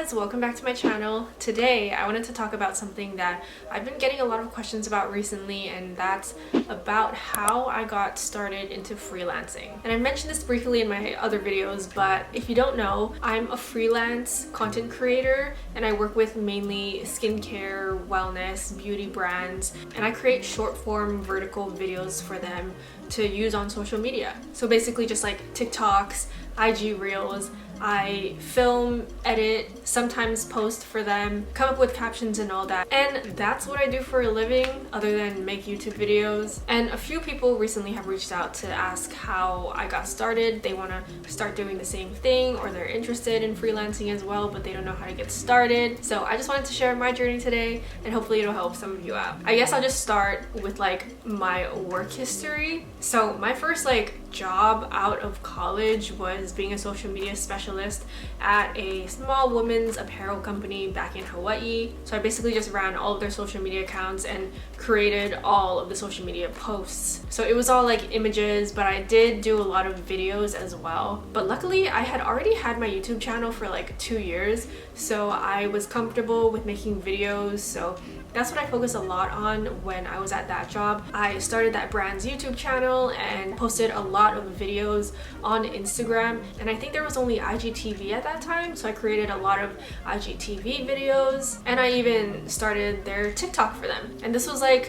guys, welcome back to my channel. Today I wanted to talk about something that I've been getting a lot of questions about recently, and that's about how I got started into freelancing. And I mentioned this briefly in my other videos, but if you don't know, I'm a freelance content creator and I work with mainly skincare, wellness, beauty brands, and I create short form vertical videos for them to use on social media. So basically just like TikToks, IG Reels. I film, edit, sometimes post for them, come up with captions and all that. And that's what I do for a living other than make YouTube videos. And a few people recently have reached out to ask how I got started. They want to start doing the same thing, or they're interested in freelancing as well, but they don't know how to get started. So I just wanted to share my journey today, and hopefully it'll help some of you out. I guess I'll just start with like my work history. So my first job out of college was being a social media specialist at a small women's apparel company back in Hawaii. So I basically just ran all of their social media accounts and created all of the social media posts. So it was all like images, but I did do a lot of videos as well. But luckily I had already had my YouTube channel for like 2 years, so I was comfortable with making videos. So that's what I focused a lot on when I was at that job. I started that brand's YouTube channel and posted a lot of videos on Instagram, and I think there was only IGTV at that time, so I created a lot of IGTV videos, and I even started their TikTok for them. And this was I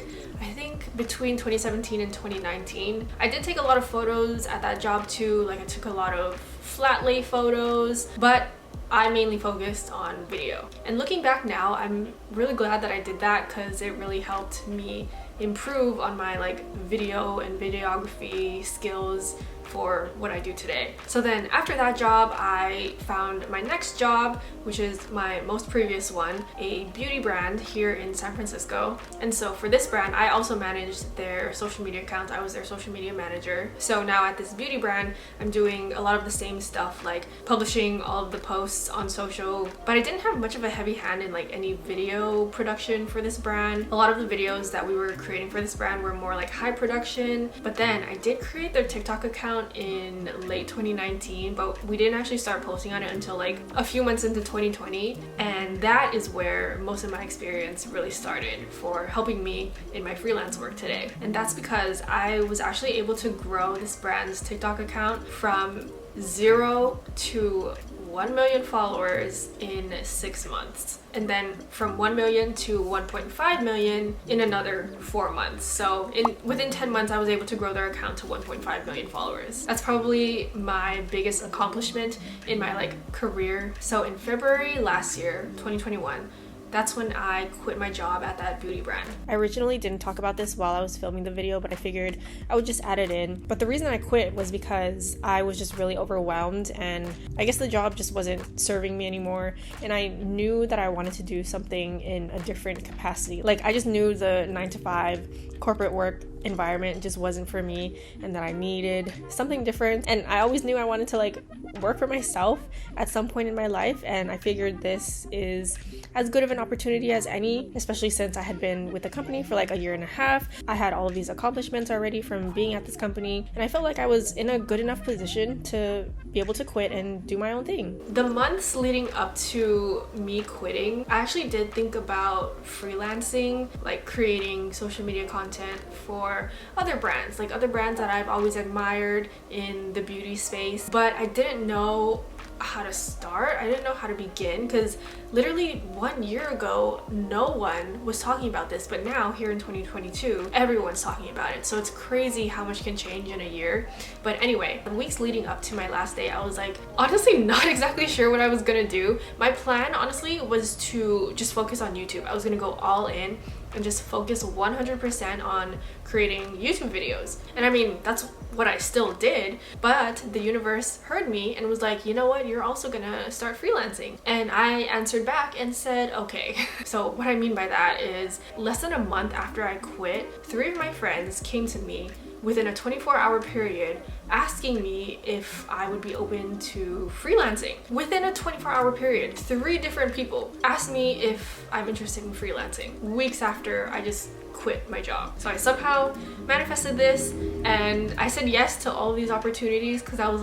think between 2017 and 2019. I did take a lot of photos at that job too. I took a lot of flat lay photos, but I mainly focused on video. And looking back now, I'm really glad that I did that because it really helped me improve on my video and videography skills for what I do today. So then after that job, I found my next job, which is my most previous one, a beauty brand here in San Francisco. And so for this brand, I also managed their social media accounts. I was their social media manager. So now at this beauty brand, I'm doing a lot of the same stuff, like publishing all of the posts on social, but I didn't have much of a heavy hand in any video production for this brand. A lot of the videos that we were creating for this brand were more high production, but then I did create their TikTok account in late 2019, but we didn't actually start posting on it until a few months into 2020, and that is where most of my experience really started for helping me in my freelance work today. And that's because I was actually able to grow this brand's TikTok account from 0 to 1 million followers in 6 months, and then from 1 million to 1.5 million in another 4 months. So within 10 months I was able to grow their account to 1.5 million followers. That's probably my biggest accomplishment in my career. So in February last year, 2021, that's when I quit my job at that beauty brand. I originally didn't talk about this while I was filming the video, but I figured I would just add it in. But the reason I quit was because I was just really overwhelmed, and I guess the job just wasn't serving me anymore, and I knew that I wanted to do something in a different capacity. I just knew the 9-to-5 corporate work environment just wasn't for me, and that I needed something different. And I always knew I wanted to work for myself at some point in my life, and I figured this is as good of an opportunity as any, especially since I had been with the company for a year and a half. I had all of these accomplishments already from being at this company, and I felt like I was in a good enough position to be able to quit and do my own thing. The months leading up to me quitting, I actually did think about freelancing, creating social media content for other brands, other brands that I've always admired in the beauty space, but I didn't know how to start. I didn't know how to begin, because literally 1 year ago no one was talking about this, but now here in 2022 everyone's talking about it. So it's crazy how much can change in a year. But anyway, the weeks leading up to my last day, I was honestly not exactly sure what I was gonna do. My plan honestly was to just focus on YouTube. I was gonna go all in and just focus 100% on creating YouTube videos. And I mean, that's what I still did, but the universe heard me and was like, you know what, you're also gonna start freelancing. And I answered back and said, okay. So what I mean by that is, less than a month after I quit, 3 of my friends came to me within a 24-hour period asking me if I would be open to freelancing. Within a 24-hour period, 3 different people asked me if I'm interested in freelancing weeks after I just quit my job. So I somehow manifested this, and I said yes to all these opportunities because I was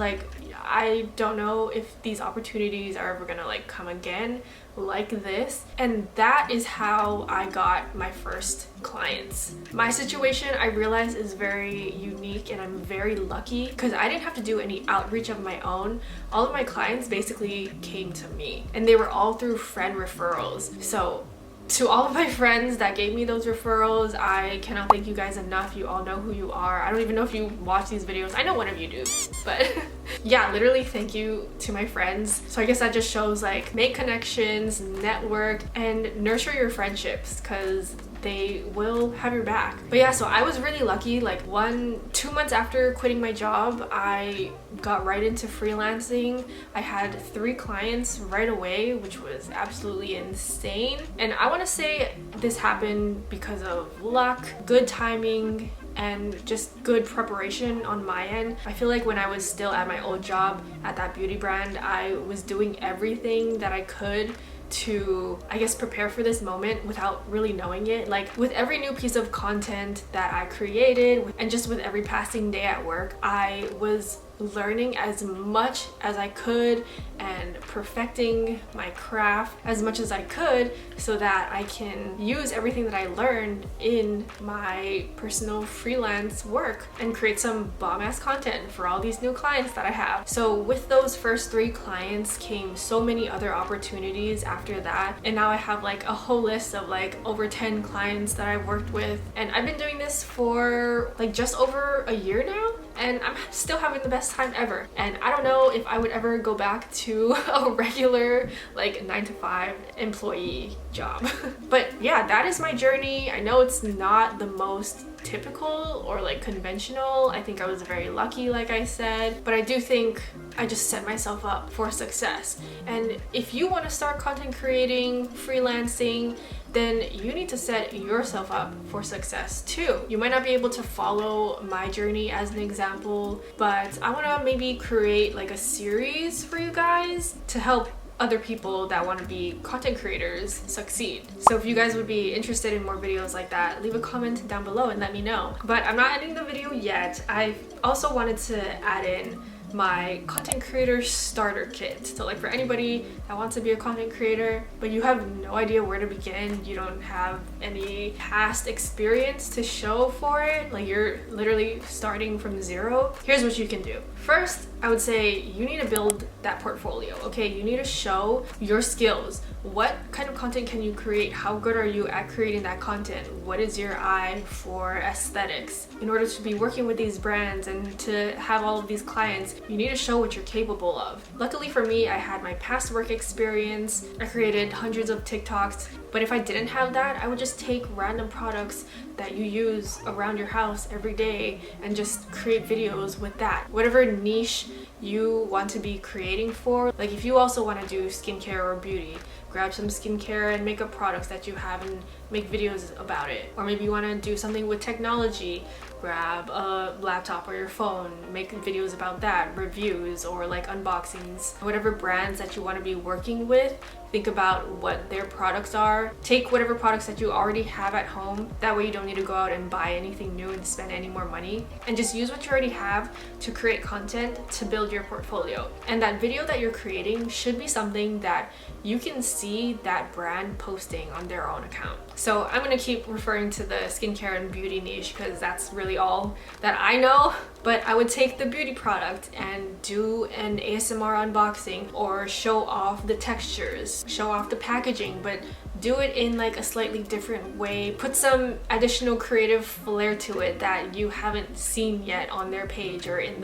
I don't know if these opportunities are ever gonna like come again like this. And that is how I got my first clients. My situation, I realize, is very unique, and I'm very lucky because I didn't have to do any outreach of my own. All of my clients basically came to me, and they were all through friend referrals. So to all of my friends that gave me those referrals, I cannot thank you guys enough. You all know who you are. I don't even know if you watch these videos. I know one of you do, but yeah, literally thank you to my friends. So I guess that just shows like make connections, network, and nurture your friendships because they will have your back. But yeah, so I was really lucky. Like 2 months after quitting my job, I got right into freelancing. I had 3 clients right away, which was absolutely insane. And I want to say this happened because of luck, good timing, and just good preparation on my end. I feel like when I was still at my old job at that beauty brand, I was doing everything that I could to, I guess, prepare for this moment without really knowing it. Like with every new piece of content that I created and just with every passing day at work, I was learning as much as I could and perfecting my craft as much as I could so that I can use everything that I learned in my personal freelance work and create some bomb-ass content for all these new clients that I have. So with those first 3 clients came so many other opportunities after that, and now I have like a whole list of like over 10 clients that I've worked with, and I've been doing this for like just over a year now, and I'm still having the best time ever. And I don't know if I would ever go back to a regular like 9-to-5 employee job. But yeah, that is my journey. I know it's not the most typical or like conventional. I think I was very lucky, like I said, but I do think I just set myself up for success. And if you want to start content creating, freelancing, then you need to set yourself up for success too. You might not be able to follow my journey as an example, but I want to maybe create like a series for you guys to help other people that want to be content creators succeed. So if you guys would be interested in more videos like that, leave a comment down below and let me know. But I'm not ending the video yet. I also wanted to add in my content creator starter kit. So like for anybody that wants to be a content creator but you have no idea where to begin, you don't have any past experience to show for it, like you're literally starting from zero, here's what you can do. First, I would say you need to build that portfolio, okay? You need to show your skills. What kind of content can you create? How good are you at creating that content? What is your eye for aesthetics? In order to be working with these brands and to have all of these clients, you need to show what you're capable of. Luckily for me, I had my past work experience. I created hundreds of TikToks, but if I didn't have that, I would just take random products that you use around your house every day and just create videos with that. Whatever niche you want to be creating for. Like if you also want to do skincare or beauty, grab some skincare and makeup products that you have and make videos about it. Or maybe you want to do something with technology, grab a laptop or your phone, make videos about that, reviews or like unboxings. Whatever brands that you want to be working with, think about what their products are. Take whatever products that you already have at home. That way you don't need to go out and buy anything new and spend any more money. And just use what you already have to create content to build your portfolio. And that video that you're creating should be something that you can see that brand posting on their own account. So I'm gonna keep referring to the skincare and beauty niche because that's really all that I know. But I would take the beauty product and do an ASMR unboxing or show off the textures, show off the packaging, but do it in like a slightly different way. Put some additional creative flair to it that you haven't seen yet on their page or in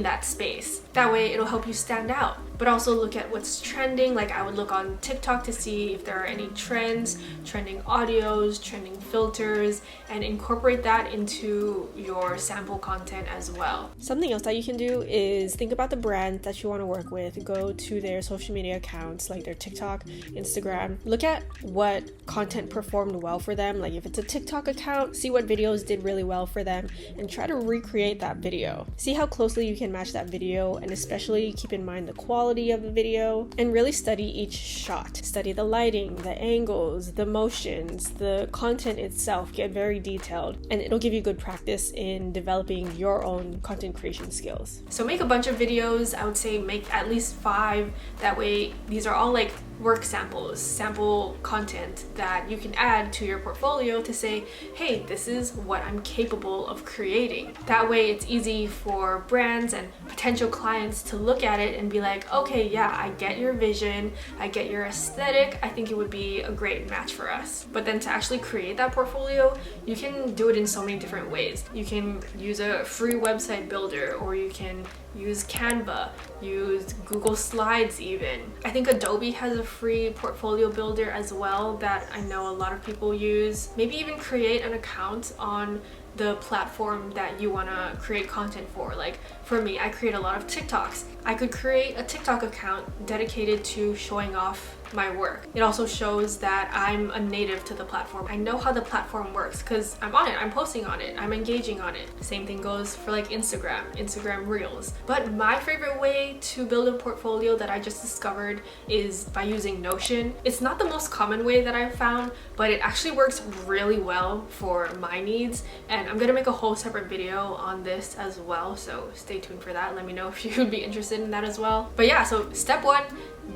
that space. That way it'll help you stand out. But also look at what's trending. Like I would look on TikTok to see if there are any trends, trending audios, trending filters, and incorporate that into your sample content as well. Something else that you can do is think about the brand that you want to work with. Go to their social media accounts, like their TikTok, Instagram. Look at what content performed well for them. Like if it's a TikTok account, see what videos did really well for them and try to recreate that video. See how closely you can match that video, and especially keep in mind the quality quality of the video, and really study each shot. Study the lighting, the angles, the motions, the content itself. Get very detailed, and it'll give you good practice in developing your own content creation skills. So make a bunch of videos. I would say make at least 5. That way, these are all like work samples, sample content that you can add to your portfolio to say, hey, this is what I'm capable of creating. That way it's easy for brands and potential clients to look at it and be like, okay, yeah, I get your vision, I get your aesthetic, I think it would be a great match for us. But then to actually create that portfolio, you can do it in so many different ways. You can use a free website builder, or you can use Canva, use Google Slides even. I think Adobe has a free portfolio builder as well that I know a lot of people use. Maybe even create an account on the platform that you want to create content for. Like for me, I create a lot of TikToks. I could create a TikTok account dedicated to showing off my work. It also shows that I'm a native to the platform. I know how the platform works because I'm on it, I'm posting on it, I'm engaging on it. Same thing goes for like Instagram Reels. But my favorite way to build a portfolio that I just discovered is by using Notion. It's not the most common way that I've found, but it actually works really well for my needs. And I'm gonna make a whole separate video on this as well, so stay tuned for that. Let me know if you would be interested in that as well. But yeah, so step 1,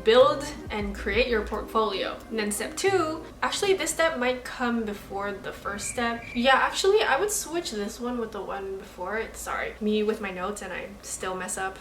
build and create your portfolio. And then step 2, actually this step might come before the first step. Yeah, actually I would switch this one with the one before it. Sorry, me with my notes and I still mess up.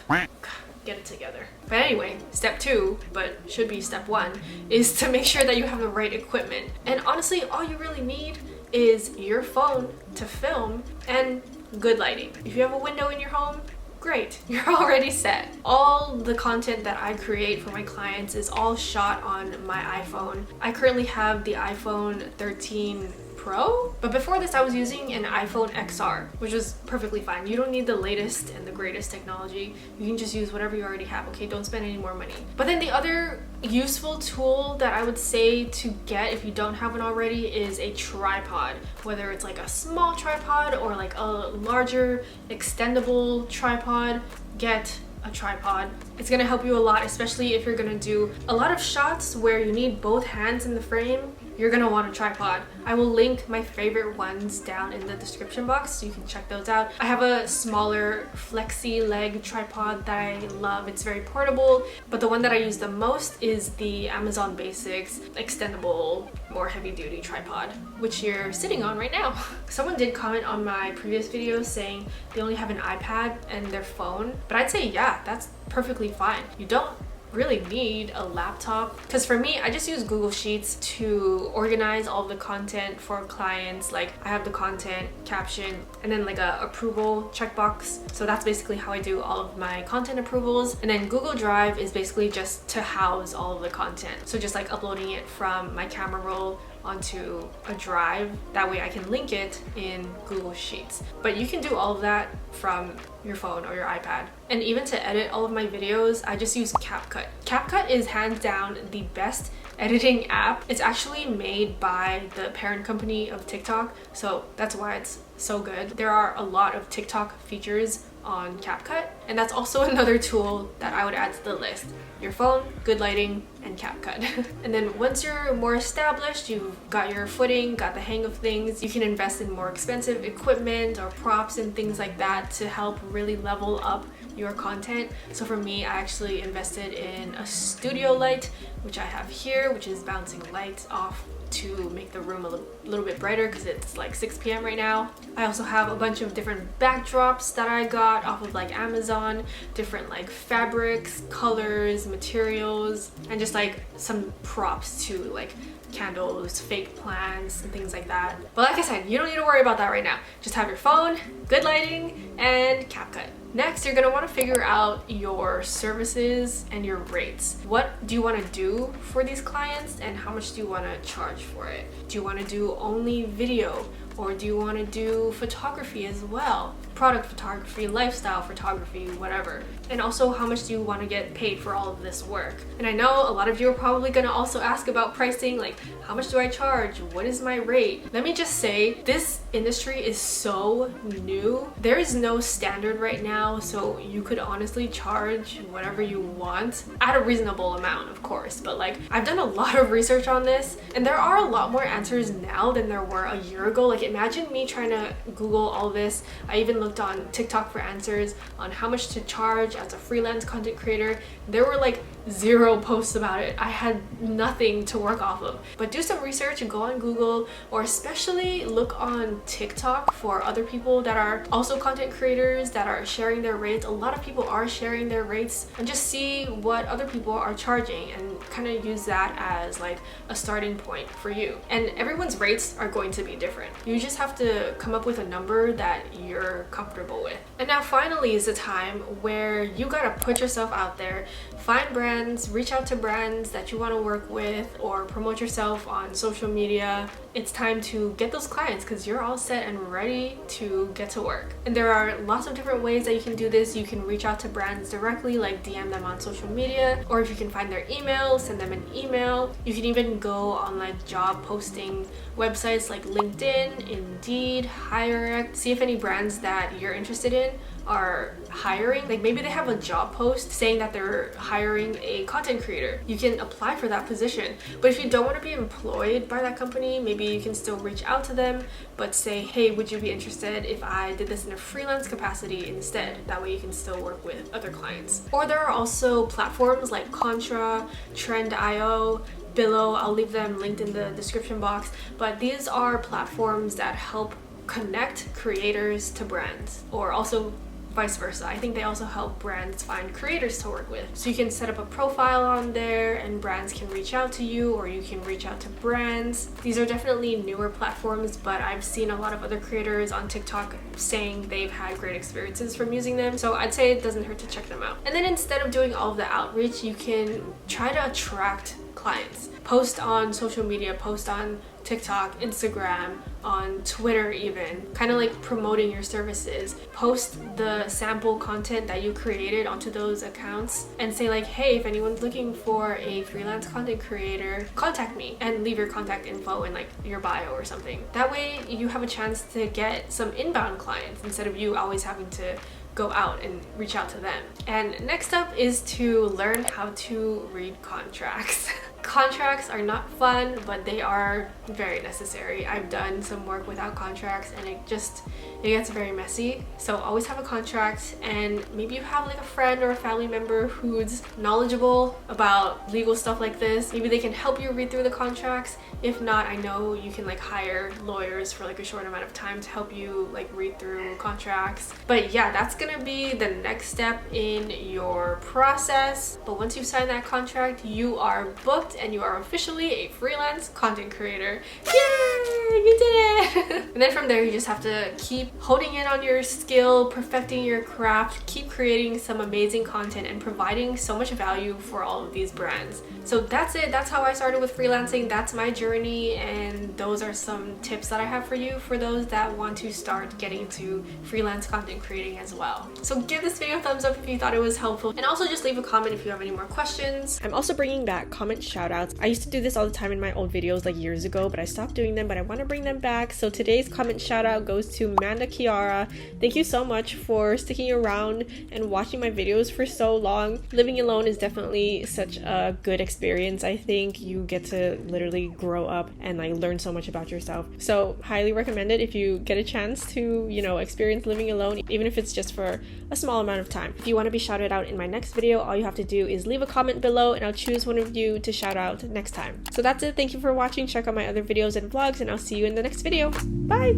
Get it together. But anyway, step 2, but should be step 1, is to make sure that you have the right equipment. And honestly, all you really need is your phone to film and good lighting. If you have a window in your home, great, you're already set. All the content that I create for my clients is all shot on my iPhone. I currently have the iPhone 13 Pro, but before this I was using an iPhone XR, which was perfectly fine. You don't need the latest and the greatest technology. You can just use whatever you already have, okay? Don't spend any more money. But then the other useful tool that I would say to get if you don't have one already is a tripod. Whether it's like a small tripod or like a larger extendable tripod, get a tripod. It's gonna help you a lot, especially if you're gonna do a lot of shots where you need both hands in the frame. You're gonna want a tripod. I will link my favorite ones down in the description box so you can check those out. I have a smaller flexi leg tripod that I love. It's very portable, but the one that I use the most is the Amazon Basics extendable, more heavy-duty tripod, which you're sitting on right now. Someone did comment on my previous video saying they only have an iPad and their phone, but I'd say yeah, that's perfectly fine. You don't really need a laptop, because for me, I just use Google Sheets to organize all the content for clients. Like I have the content, caption, and then like a approval checkbox. So that's basically how I do all of my content approvals. And then Google Drive is basically just to house all of the content. So just like uploading it from my camera roll onto a drive. That way I can link it in Google Sheets. But you can do all of that from your phone or your iPad. And even to edit all of my videos, I just use CapCut. CapCut is hands down the best editing app. It's actually made by the parent company of TikTok, so that's why it's so good. There are a lot of TikTok features on CapCut, and that's also another tool that I would add to the list. Your phone, good lighting, and CapCut. And then once you're more established, you've got your footing, got the hang of things, you can invest in more expensive equipment or props and things like that to help really level up your content. So for me, I actually invested in a studio light, which I have here, which is bouncing lights off to make the room a little bit brighter because it's like 6 p.m. right now. I also have a bunch of different backdrops that I got off of like Amazon, different like fabrics, colors, materials, and just like some props too, like candles, fake plants, and things like that. But like I said, you don't need to worry about that right now. Just have your phone, good lighting, and CapCut. Next, you're gonna want to figure out your services and your rates. What do you want to do for these clients and how much do you want to charge for it? Do you want to do only video, Or do you want to do photography as well? Product photography, lifestyle photography, whatever. And also, how much do you want to get paid for all of this work? And I know a lot of you are probably going to also ask about pricing, like how much do I charge? What is my rate? Let me just say, this industry is so new. There is no standard right now, so you could honestly charge whatever you want at a reasonable amount, of course. But like, I've done a lot of research on this, and there are a lot more answers now than there were a year ago. Like, imagine me trying to Google all this. I even looked on TikTok for answers on how much to charge as a freelance content creator. There were like 0 posts about it. I had nothing to work off of. But do some research and go on Google, or especially look on TikTok for other people that are also content creators that are sharing their rates. A lot of people are sharing their rates, and just see what other people are charging and kind of use that as like a starting point for you. And everyone's rates are going to be different. You just have to come up with a number that you're comfortable with. And now finally is the time where you gotta put yourself out there, find brands, reach out to brands that you want to work with, or promote yourself on social media. It's time to get those clients because you're all set and ready to get to work. And there are lots of different ways that you can do this. You can reach out to brands directly, like DM them on social media, or if you can find their email, send them an email. You can even go on like job posting websites like LinkedIn, Indeed, HireX, see if any brands that you're interested in are hiring. Like maybe they have a job post saying that they're hiring a content creator. You can apply for that position. But if you don't want to be employed by that company, maybe you can still reach out to them, but say, hey, would you be interested if I did this in a freelance capacity instead? That way you can still work with other clients. Or there are also platforms like Contra, Trend.io, Billow. I'll leave them linked in the description box. But these are platforms that help connect creators to brands, or also vice versa. I think they also help brands find creators to work with. So you can set up a profile on there and brands can reach out to you, or you can reach out to brands. These are definitely newer platforms, but I've seen a lot of other creators on TikTok saying they've had great experiences from using them. So I'd say it doesn't hurt to check them out. And then instead of doing all of the outreach, you can try to attract clients. Post on social media, post on TikTok, Instagram, on Twitter even, kind of like promoting your services. Post the sample content that you created onto those accounts and say like, hey, if anyone's looking for a freelance content creator, contact me, and leave your contact info in like your bio or something. That way you have a chance to get some inbound clients instead of you always having to go out and reach out to them. And next up is to learn how to read contracts. Contracts are not fun, but they are very necessary. I've done some work without contracts and it gets very messy. So always have a contract, and maybe you have like a friend or a family member who's knowledgeable about legal stuff like this. Maybe they can help you read through the contracts. If not, I know you can like hire lawyers for like a short amount of time to help you like read through contracts. But yeah, that's gonna be the next step in your process. But once you sign that contract, you are booked and you are officially a freelance content creator. Yay! You did it! And then from there, you just have to keep honing in on your skill, perfecting your craft, keep creating some amazing content and providing so much value for all of these brands. So that's it. That's how I started with freelancing. That's my journey, and those are some tips that I have for you for those that want to start getting into freelance content creating as well. So give this video a thumbs up if you thought it was helpful, and also just leave a comment if you have any more questions. I'm also bringing back comment shoutouts. I used to do this all the time in my old videos like years ago, but I stopped doing them, but I want to bring them back. So today's comment shout out goes to Manda Kiara. Thank you so much for sticking around and watching my videos for so long. Living alone is definitely such a good experience. I think you get to literally grow up and like learn so much about yourself. So highly recommend it if you get a chance to, experience living alone, even if it's just for a small amount of time. If you want to be shouted out in my next video, all you have to do is leave a comment below and I'll choose one of you to shout out next time. So that's it. Thank you for watching. Check out my other videos and vlogs, and I'll see you in the next video. Bye!